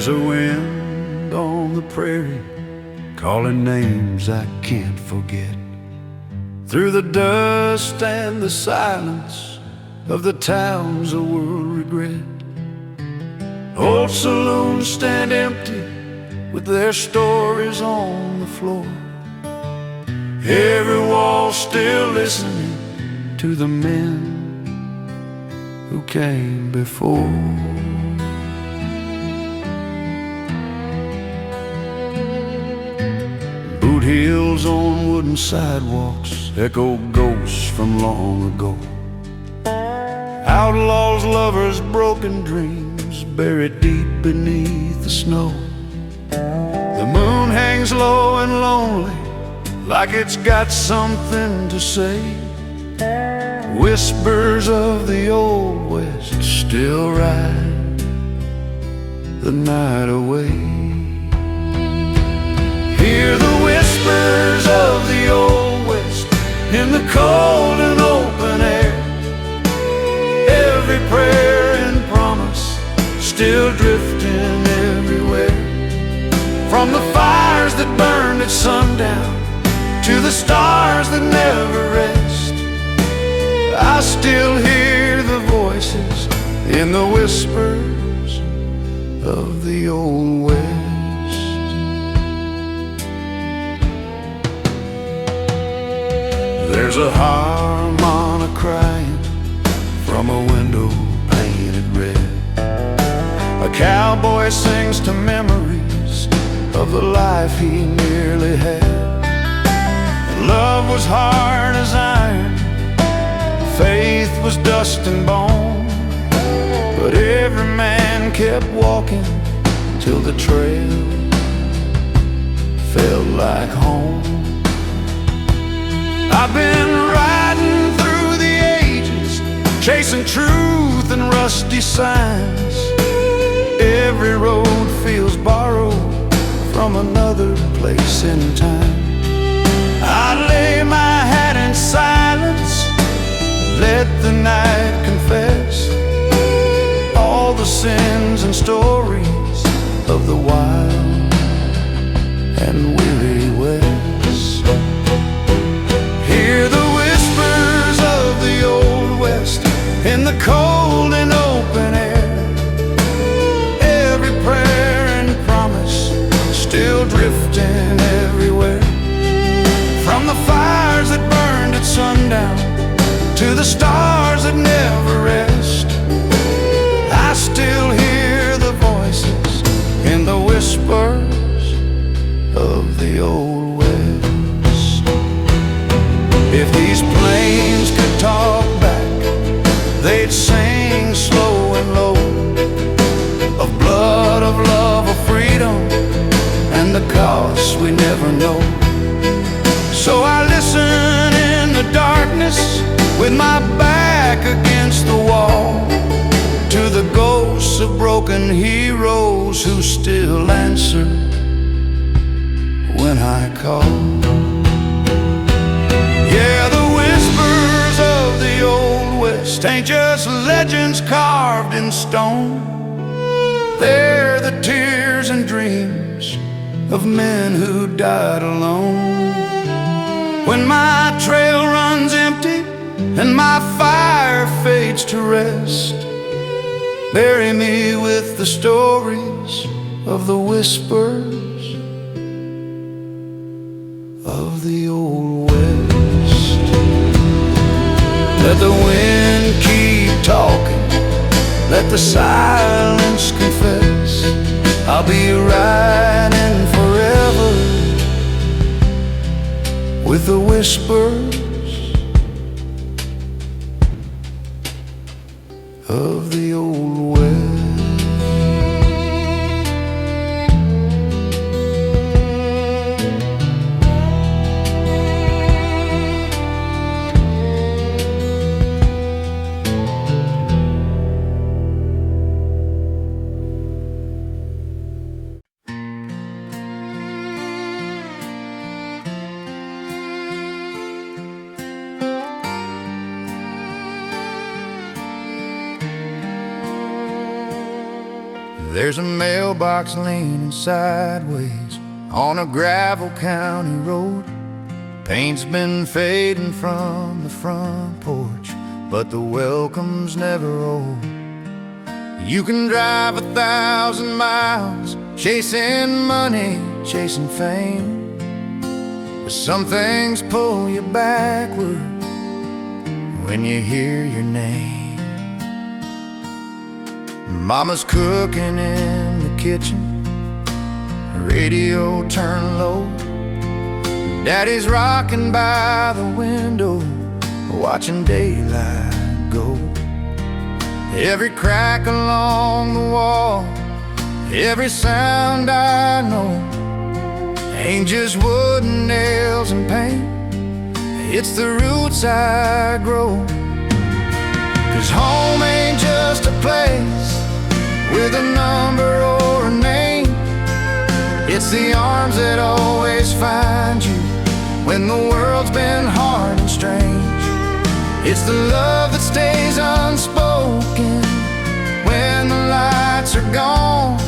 There's a wind on the prairie calling names I can't forget, through the dust and the silence of the towns the world regret. Old saloons stand empty with their stories on the floor, every wall still listening to the men who came before. Boot heels on wooden sidewalks echo ghosts from long ago, outlaws, lovers, broken dreams buried deep beneath the snow. The moon hangs low and lonely, like it's got something to say. Whispers of the old West still ride the night away. Hear the whispers of the old West in the cold and open air. Every prayer and promise still drifting everywhere, from the fires that burned at sundown to the stars that never rest. I still hear the voices in the whispers of the old West. There's a harmonica crying from a window painted red. A cowboy sings to memories of the life he nearly had. Love was hard as iron, faith was dust and bone, but every man kept walking till the trail felt like home. I've been riding through the ages, chasing truth and rusty signs. Every road feels borrowed from another place in time. I lay my hat in silence, let the night confess all the sins and stories of the wild and weary West. Hear the whispers of the old West in the cold and open air. Every prayer and promise still drifting everywhere, from the fires that burned at sundown to the stars that never rest. I still hear the voices in the whispers of the old West. If these plains could talk back, they'd sing slow and low, of blood, of love, of freedom, and the cost we never know. So I listen in the darkness with my back against the wall, to the ghosts of broken heroes who still answer when I call. Yeah, the whispers of the old West ain't just legends carved in stone. They're the tears and dreams of men who died alone. When my trail runs empty and my fire fades to rest, bury me with the stories of the whispers of the old West. Let the wind keep talking, let the silence confess, I'll be riding forever with the whispers of the old West. There's a mailbox leaning sideways on a gravel county road. Paint's been fading from the front porch, but the welcome's never old. You can drive 1,000 miles chasing money, chasing fame, but some things pull you backward when you hear your name. Mama's cooking in the kitchen, radio turned low. Daddy's rocking by the window, watching daylight go. Every crack along the wall, every sound I know, ain't just wood and nails and paint, it's the roots I grow. 'Cause home ain't just a place with a number or a name, it's the arms that always find you when the world's been hard and strange. It's the love that stays unspoken when the lights are gone.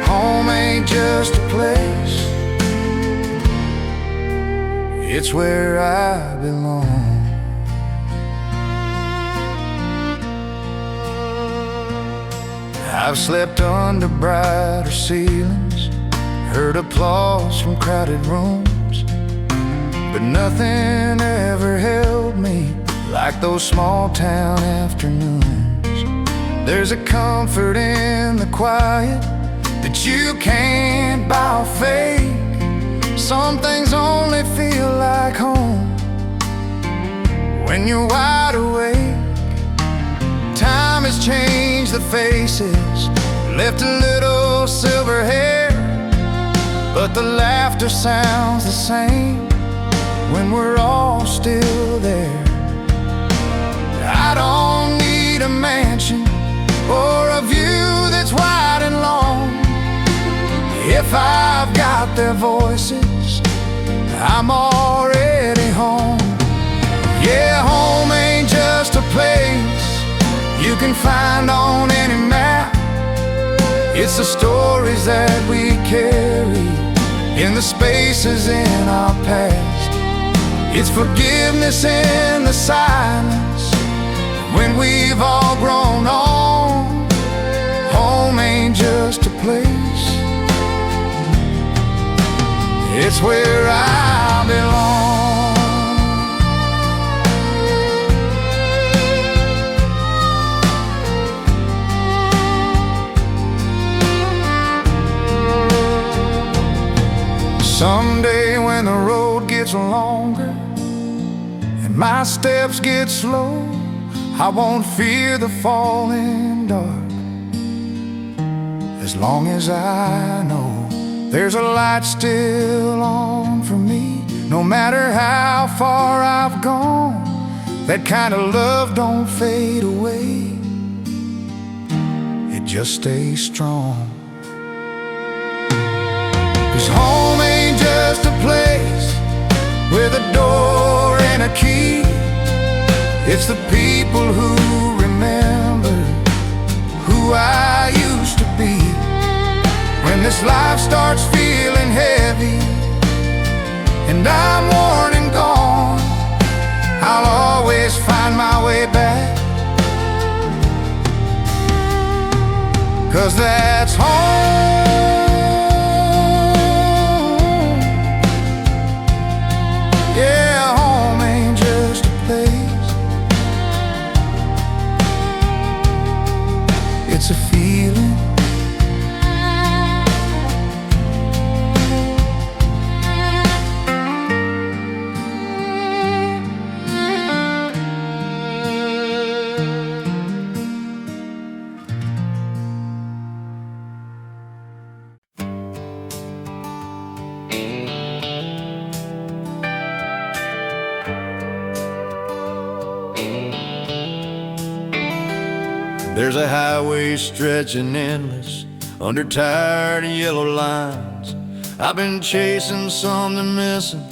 Home ain't just a place, it's where I belong. I've slept under brighter ceilings, heard applause from crowded rooms, but nothing ever held me like those small town afternoons. There's a comfort in the quiet that you can't buy or fake. Some things only feel like home when you're wide awake. Time has changed the faces, left a little silver hair, but the laughter sounds the same when we're all still there. I don't need a mansion or a view that's wide and long. If I've got their voices, I'm already home. Yeah, home ain't just a place you can find on any map, it's the stories that we carry in the spaces in our past. It's forgiveness in the silence when we've all grown on. Home ain't just a place, it's where I belong. Someday when the road gets longer and my steps get slow, I won't fear the falling dark, as long as I know there's a light still on for me. No matter how far I've gone, that kind of love don't fade away, it just stays strong. 'Cause home ain't just a place with a door and a key, it's the people who remember who I used to be. When this life starts feeling heavy and I'm worn and gone, I'll always find my way back, 'cause that's home. Yeah, home ain't just a place, it's a feeling. There's a highway stretching endless under tired yellow lines. I've been chasing something missing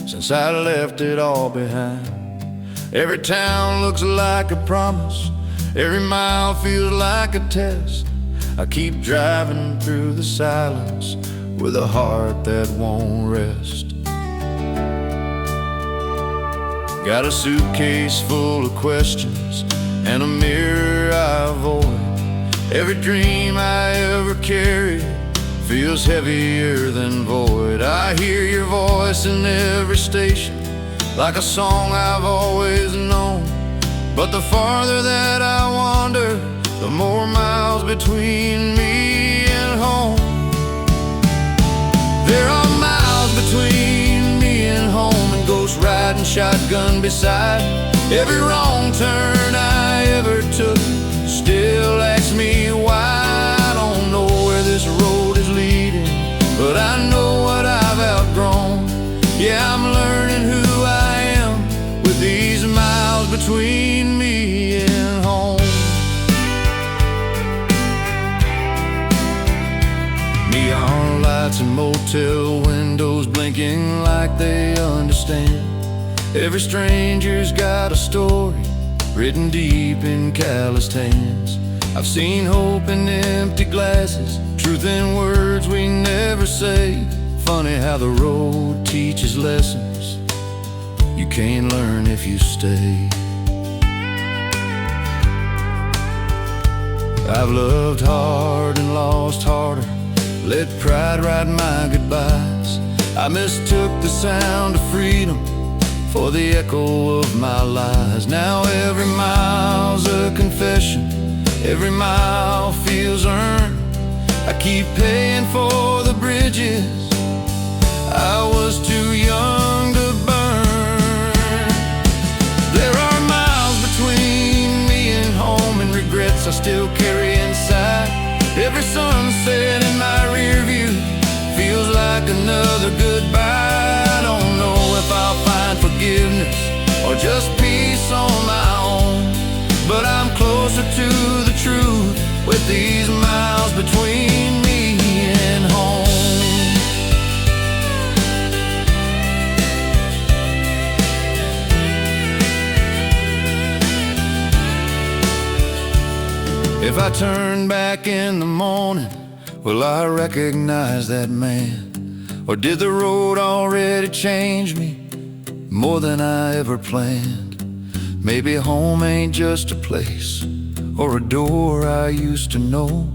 since I left it all behind. Every town looks like a promise, every mile feels like a test. I keep driving through the silence with a heart that won't rest. Got a suitcase full of questions and a mirror I avoid. Every dream I ever carried feels heavier than void. I hear your voice in every station, like a song I've always known. But the farther that I wander, the more miles between me and home. There are miles between me and home, and ghost riding shotgun beside. Every wrong turn I ever took still asks me why. I don't know where this road is leading, but I know what I've outgrown. Yeah, I'm learning who I am with these miles between me and home. Neon lights and motel windows blinking like they understand. Every stranger's got a story written deep in calloused hands. I've seen hope in empty glasses, truth in words we never say. Funny how the road teaches lessons you can't learn if you stay. I've loved hard and lost harder, let pride write my goodbyes. I mistook the sound of freedom for the echo of my lies. Now every mile's a confession, every mile feels earned. I keep paying for the bridges I was too young to burn. There are miles between me and home, and regrets I still carry inside. Every sunset in my rear view feels like another goodbye. I don't know if I'll find forgiveness or just peace on my own, but I'm closer to the truth with these miles between me and home. If I turn back in the morning, will I recognize that man? Or did the road already change me more than I ever planned? Maybe home ain't just a place or a door I used to know.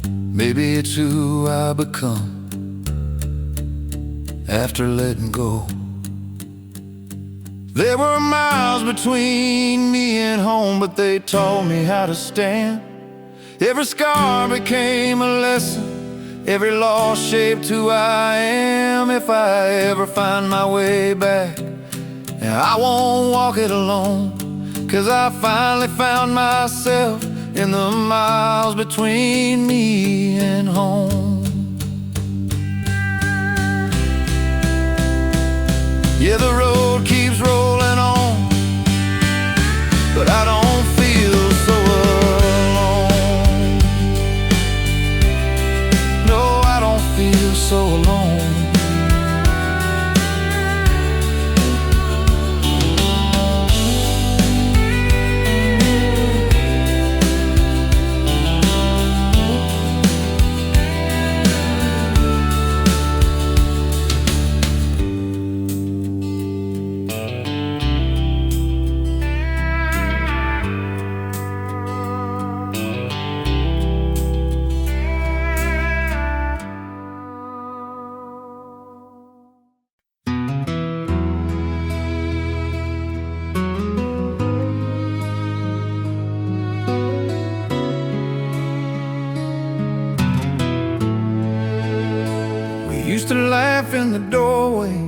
Maybe it's who I become after letting go. There were miles between me and home, but they taught me how to stand. Every scar became a lesson, every loss shaped who I am. If I ever find my way back, I won't walk it alone, 'cause I finally found myself in the miles between me and home. Yeah, the road keeps rolling on, but I don't feel so alone. No, I don't feel so alone. Used to laugh in the doorway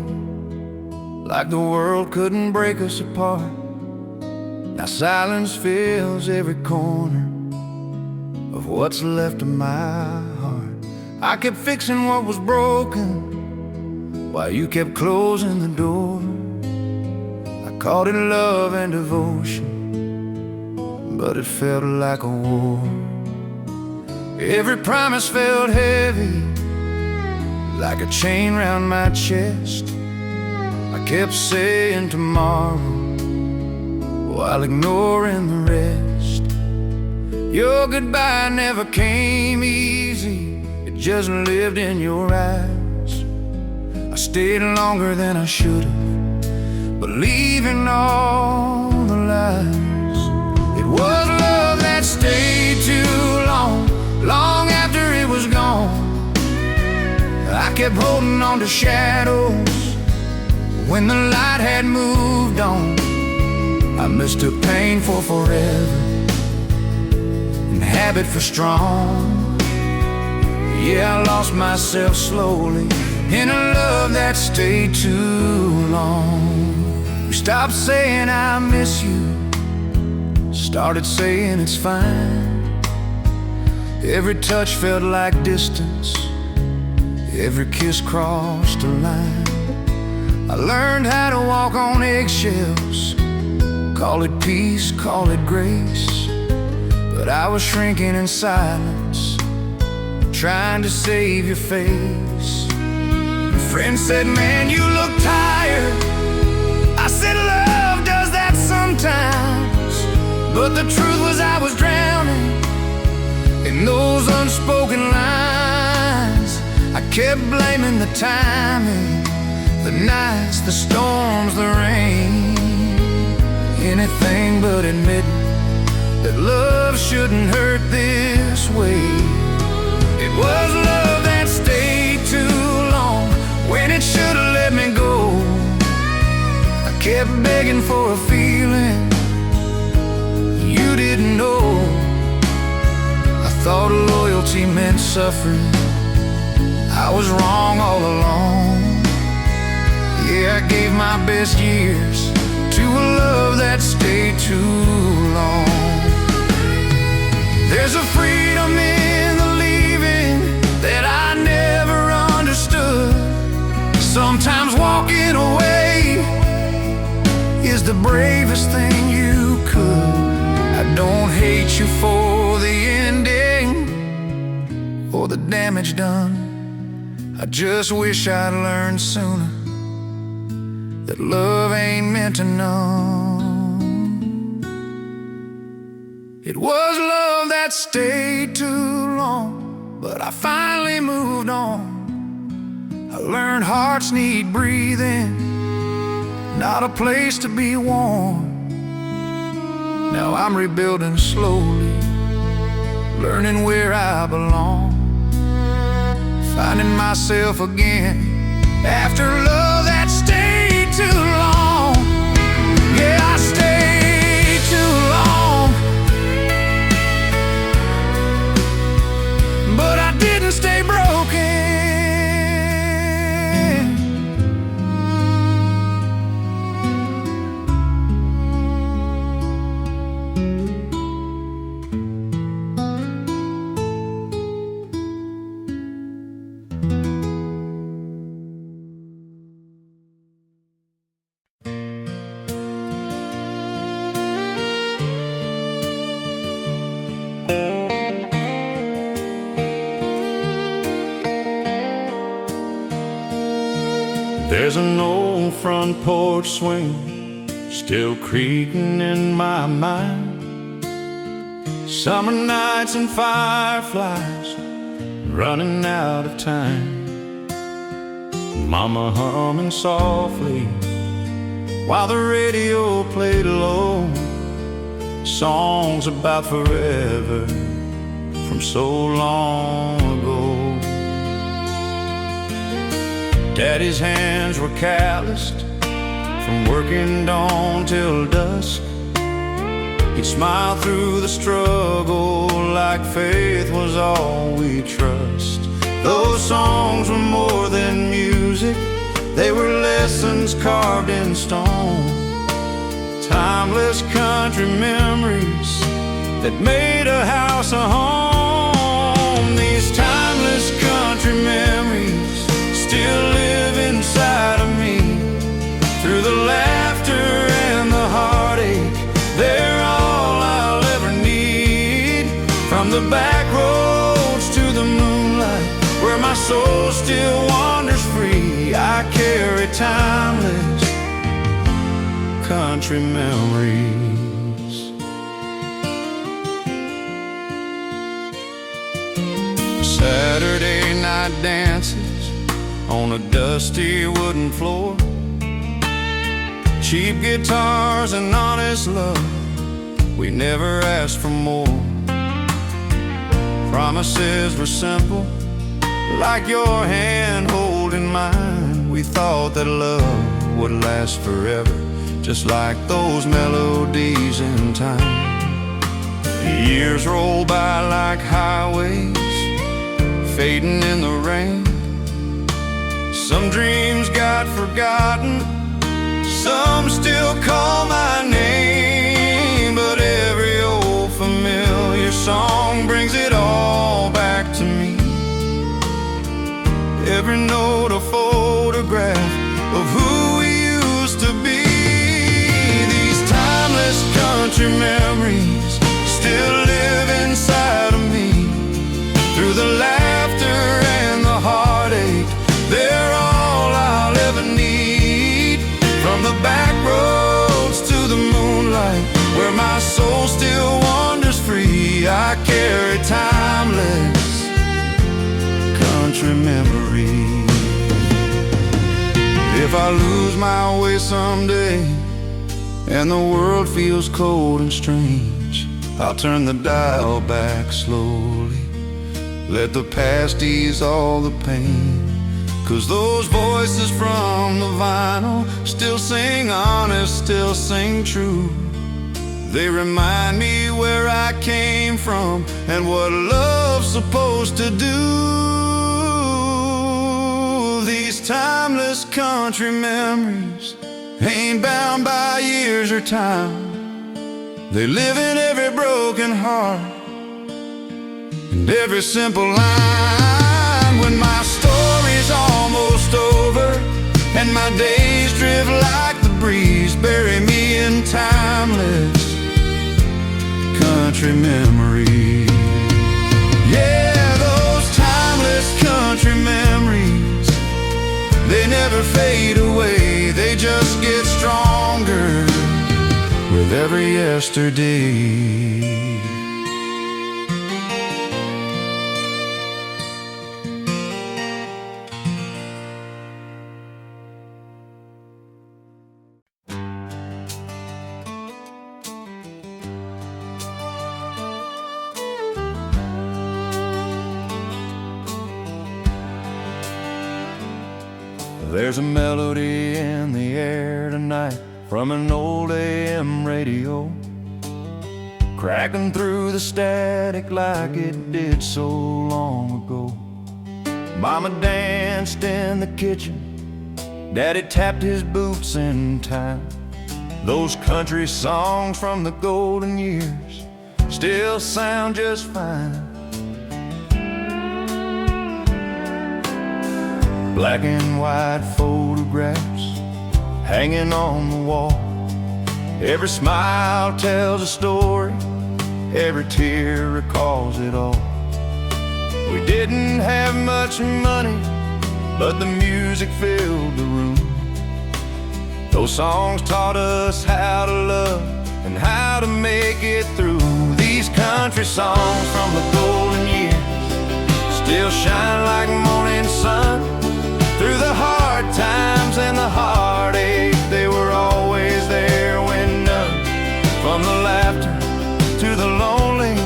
like the world couldn't break us apart. Now silence fills every corner of what's left of my heart. I kept fixing what was broken while you kept closing the door. I called it love and devotion, but it felt like a war. Every promise felt heavy, like a chain round my chest. I kept saying tomorrow while ignoring the rest. Your goodbye never came easy, it just lived in your eyes. I stayed longer than I should have, believing all the lies. It was love that stayed too long, long after it was gone. I kept holding on to shadows when the light had moved on. I mistook pain for forever and habit for strong. Yeah, I lost myself slowly in a love that stayed too long. We stopped saying I miss you, started saying it's fine. Every touch felt like distance, every kiss crossed a line. I learned how to walk on eggshells, call it peace, call it grace. But I was shrinking in silence, trying to save your face. A friend said, man, you look tired. I said, love does that sometimes. But the truth was I was drowning in those unspoken lines. I kept blaming the timing, the nights, the storms, the rain. Anything but admitting that love shouldn't hurt this way. It was love that stayed too long when it should've let me go. I kept begging for a feeling you didn't know. I thought loyalty meant suffering, I was wrong all along. Yeah, I gave my best years to a love that stayed too long. There's a freedom in the leaving that I never understood. Sometimes walking away is the bravest thing you could. I don't hate you for the ending or the damage done. I just wish I'd learned sooner that love ain't meant to numb. It was love that stayed too long, but I finally moved on. I learned hearts need breathing, not a place to be warm. Now I'm rebuilding slowly, learning where I belong, finding myself again after love that stayed too long. Yeah, I stayed too long, but I didn't stay broken. There's an old front porch swing still creaking in my mind. Summer nights and fireflies running out of time. Mama humming softly while the radio played low, songs about forever from so long ago. Daddy's hands were calloused from working dawn till dusk. He'd smile through the struggle like faith was all we trust. Those songs were more than music, they were lessons carved in stone. Timeless country memories that made a house a home. These timeless country memories still live inside of me. Through the laughter and the heartache, they're all I'll ever need. From the back roads to the moonlight, where my soul still wanders free, I carry timeless country memories. Saturday night dances on a dusty wooden floor, cheap guitars and honest love, we never asked for more. Promises were simple, like your hand holding mine. We thought that love would last forever, just like those melodies in time. The years roll by like highways, fading in the rain. Some dreams got forgotten, some still call my name. But every old familiar song brings it all back to me. Every note a photograph of who we used to be. These timeless country memories still live inside of me. Through the laughter and the heartache, they're all I'll ever need. From the back roads to the moonlight, where my soul still wanders free, I carry timeless country memories. If I lose my way someday and the world feels cold and strange, I'll turn the dial back slowly, let the past ease all the pain. 'Cause those voices from the vinyl still sing honest, still sing true. They remind me where I came from and what love's supposed to do. These timeless country memories ain't bound by years or time. They live in every broken heart and every simple line. When my story's almost over and my days drift like the breeze, bury me in timeless country memories. Yeah, those timeless country memories, they never fade away, they just get stronger with every yesterday. There's a melody in the air tonight from an old AM radio, cracking through the static like it did so long ago. Mama danced in the kitchen, Daddy tapped his boots in time. Those country songs from the golden years still sound just fine. Black and white photographs hanging on the wall. Every smile tells a story, every tear recalls it all. We didn't have much money, but the music filled the room. Those songs taught us how to love and how to make it through. These country songs from the golden years still shine like morning sun. Through the hard times and the heartache, they were always there when none. From the laughter to the lonely,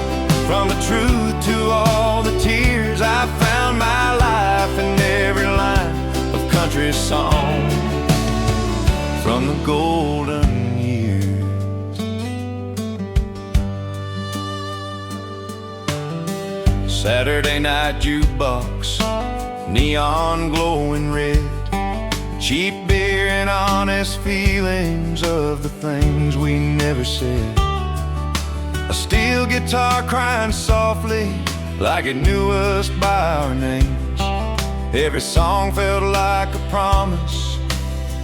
from the truth to all the tears, I found my life in every line of country song from the golden years. Saturday night jukebox, neon glowing red, cheap beer and honest feelings of the things we never said. A steel guitar crying softly like it knew us by our names. Every song felt like a promise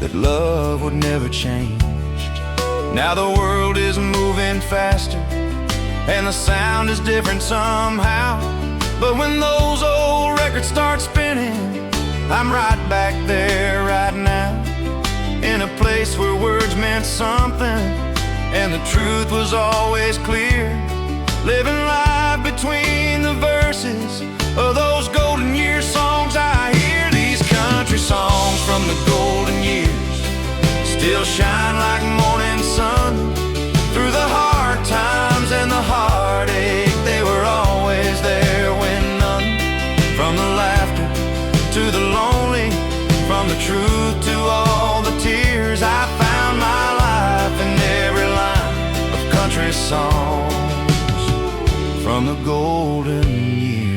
that love would never change. Now the world is moving faster and the sound is different somehow, but when those old records start spinning, I'm right back there right now, in a place where words meant something and the truth was always clear. Living life between the verses of those to the lonely, from the truth to all the tears. I found my life in every line of country songs from the golden years.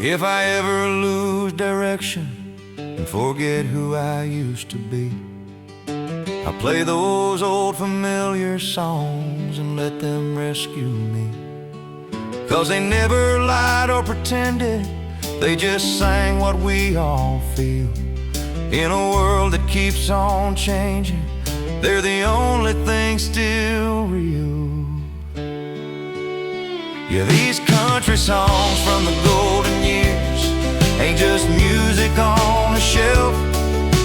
If I ever lose direction and forget who I used to be, I'll play those old familiar songs and let them rescue me. 'Cause they never lied or pretended, they just sang what we all feel. In a world that keeps on changing, they're the only thing still real. Yeah, these country songs from the golden years ain't just music on a shelf.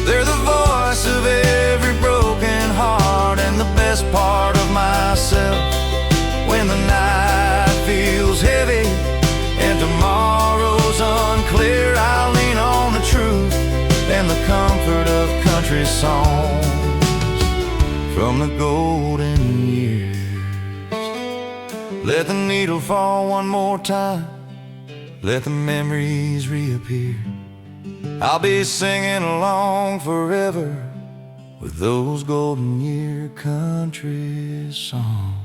They're the voice of every broken heart and the best part of myself. When the night feels heavy and tomorrow's unclear, I'll lean on the truth and the comfort of country songs from the golden years. Let the needle fall one more time, let the memories reappear. I'll be singing along forever with those golden year country songs.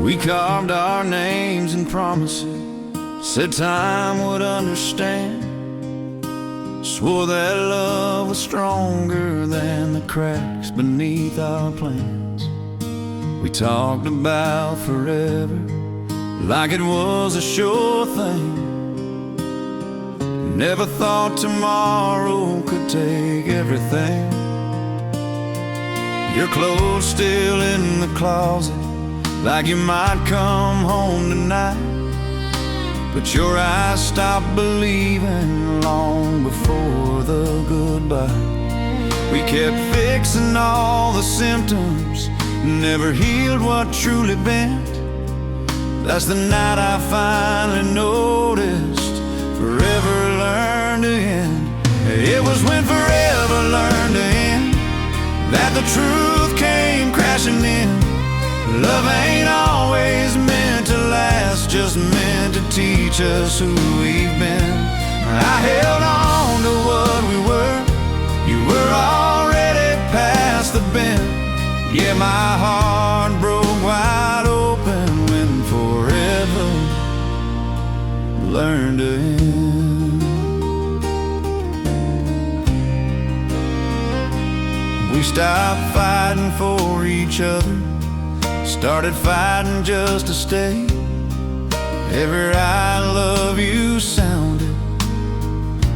We carved our names and promises, said time would understand, swore that love was stronger than the cracks beneath our plans. We talked about forever like it was a sure thing. Never thought tomorrow could take everything. Your clothes still in the closet, like you might come home tonight, but your eyes stopped believing long before the goodbye. We kept fixing all the symptoms, never healed what truly bent. That's the night I finally noticed forever learned to end. It was when forever learned to end that the truth came crashing in. Love ain't always meant to last, just meant to teach us who we've been. I held on to what we were, you were already past the bend. Yeah, my heart broke wide open when forever learned to end. We stopped fighting for each other, started fighting just to stay. Every I love you sounded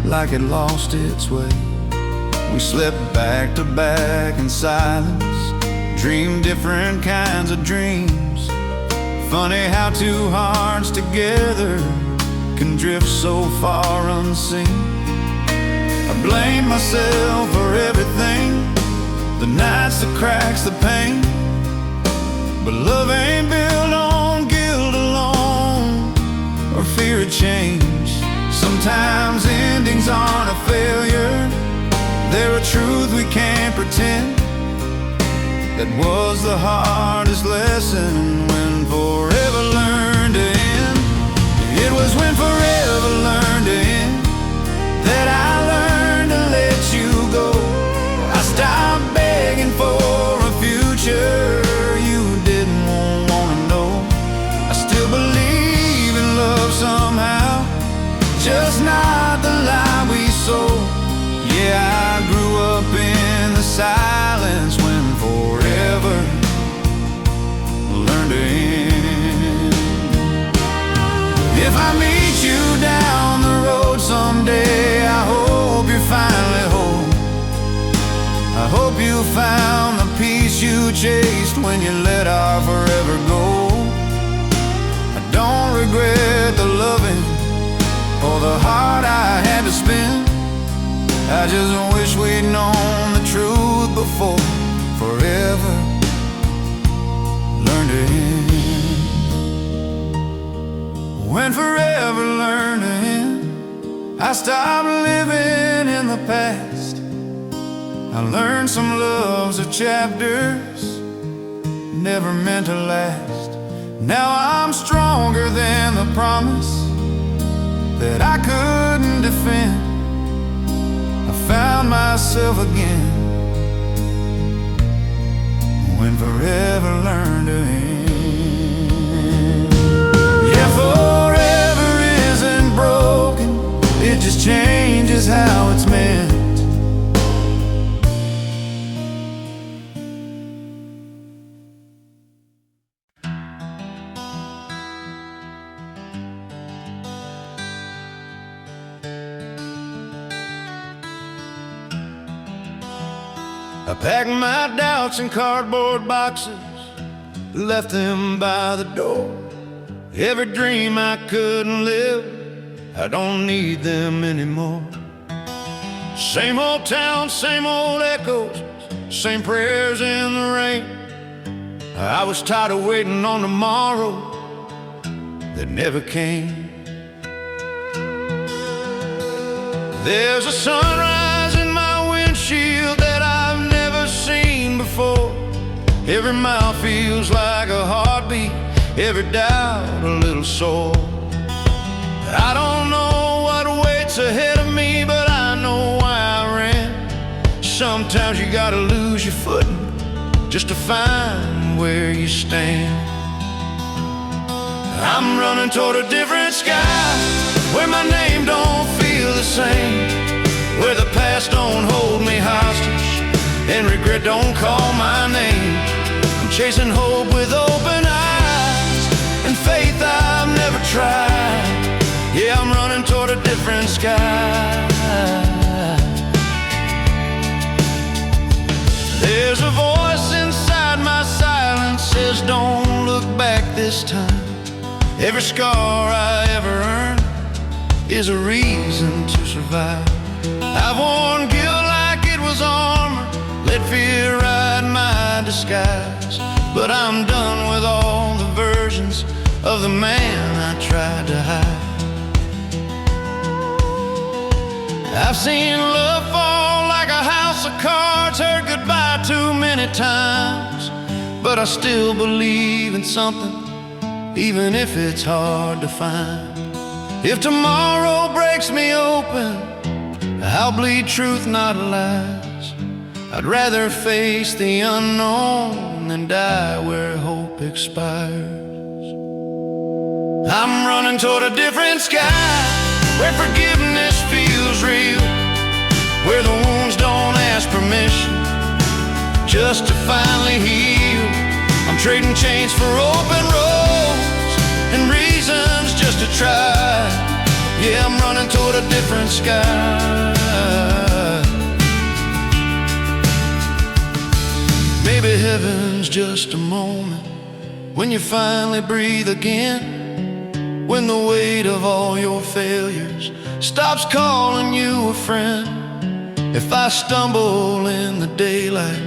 like it lost its way. We slept back to back in silence, dreamed different kinds of dreams. Funny how two hearts together can drift so far unseen. I blame myself for everything, the nights, the cracks, the pain. But love ain't built on guilt alone or fear of change. Sometimes endings aren't a failure, they're a truth we can't pretend. That was the hardest lesson, when forever learned to end. It was when forever learned to end that I learned to let you go. I stopped begging for a future somehow, just not the lie we sold. Yeah, I grew up in the silence when forever learned to end. If I meet you down the road someday, I hope you're finally home. I hope you found the peace you chased when you let our forever go. Don't regret the loving or the heart I had to spend. I just wish we'd known the truth before forever I stopped living in the past, I learned some loves of chapters never meant to last. Now I'm stronger than the promise that I couldn't defend. I found myself again when forever learned to end. Yeah, forever isn't broken, it just changes how it's meant. I packed my doubts in cardboard boxes, left them by the door. Every dream I couldn't live, I don't need them anymore. Same old town, same old echoes, same prayers in the rain. I was tired of waiting on tomorrow that never came. There's a sunrise in my windshield that I've never seen before. Every mile feels like a heartbeat, every doubt a little sore. I don't know what waits ahead of me, but I know why I ran. Sometimes you gotta lose your footing just to find where you stand. I'm running toward a different sky, where my name don't feel the same, where the past don't hold me hostage and regret don't call my name. I'm chasing hope with open eyes and faith I've never tried. Yeah, I'm running toward a different sky. There's a voice inside my silence says don't look back this time. Every scar I ever earned is a reason to survive. I've worn guilt like it was armor, let fear ride my disguise. But I'm done with all the versions of the man I tried to hide. I've seen love fall like a house of cards, heard goodbye too many times, but I still believe in something, even if it's hard to find. If tomorrow breaks me open, I'll bleed truth, not lies. I'd rather face the unknown than die where hope expires. I'm running toward a different sky, where forgiveness feels real, where the wounds don't ask permission just to finally heal. I'm trading chains for open roads and reasons just to try. Yeah, I'm running toward a different sky. Maybe heaven's just a moment when you finally breathe again, when the weight of all your failures stops calling you a friend. If I stumble in the daylight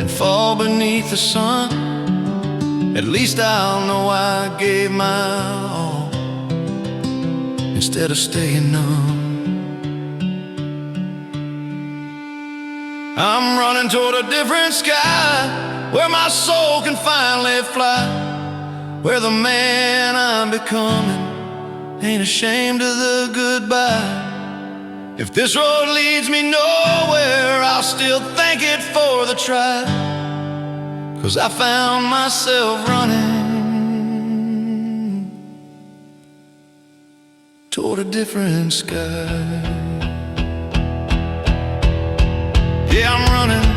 and fall beneath the sun, at least I'll know I gave my all instead of staying numb. I'm running toward a different sky, where my soul can finally fly, where the man I'm becoming ain't ashamed of the goodbye. If this road leads me nowhere, I'll still thank it for the try, 'cause I found myself running toward a different sky. Yeah, I'm running